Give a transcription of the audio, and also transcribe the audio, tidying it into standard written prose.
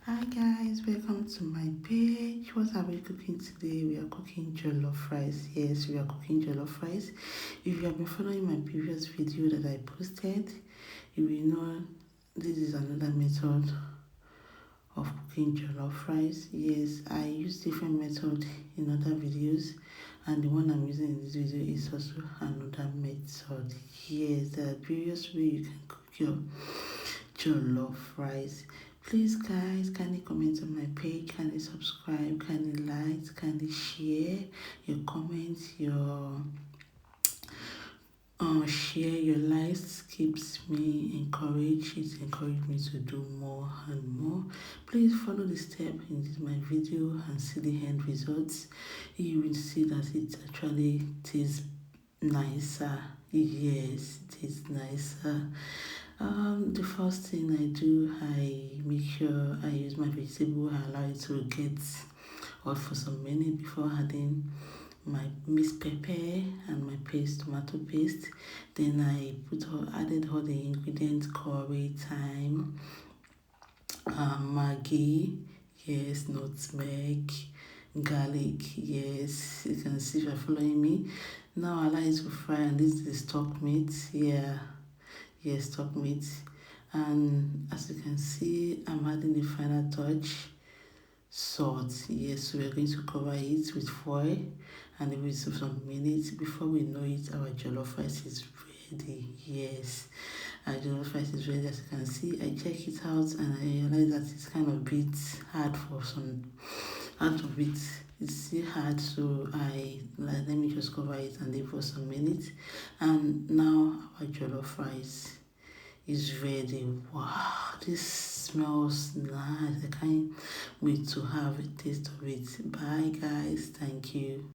Hi guys, welcome to my page. What are we cooking today? We are cooking jollof rice. Yes, we are cooking jollof rice. If you have been following my previous video that I posted, you will know this is another method of cooking jollof rice. Yes, I use different method in other videos, and the one I'm using in this video is also another method. Yes, there are various ways you can cook your jollof rice. Please guys, kindly comment on my page, kindly subscribe, kindly like, kindly share your comments, your share your likes keeps me encouraged. It encourages me to do more and more. Please follow the step in my video and see the end results. You will see that it actually tastes nicer. Yes, it is nicer. The first thing I do, I make sure I use my vegetable. I allow it to get hot for some minutes before adding my mixed pepper and my tomato paste. Then I added all the ingredients: curry, thyme, Maggi, yes, nutmeg, garlic, yes. You can see if you're following me. Now I allow it to fry, and this is the stock meat. Yeah, yes, stock meat. And as you can see, I'm adding the final touch, salt. Yes, so we're going to cover it with foil and leave it for some minutes. Before we know it, our jollof rice is ready. Yes, our jollof rice is ready. As you can see, I check it out and I realize that it's kind of bit hard for some out of it. It's still hard, so let me just cover it and leave for some minutes. And now our jollof rice is ready. Wow, this smells nice. I can't wait to have a taste of it. Bye guys, thank you.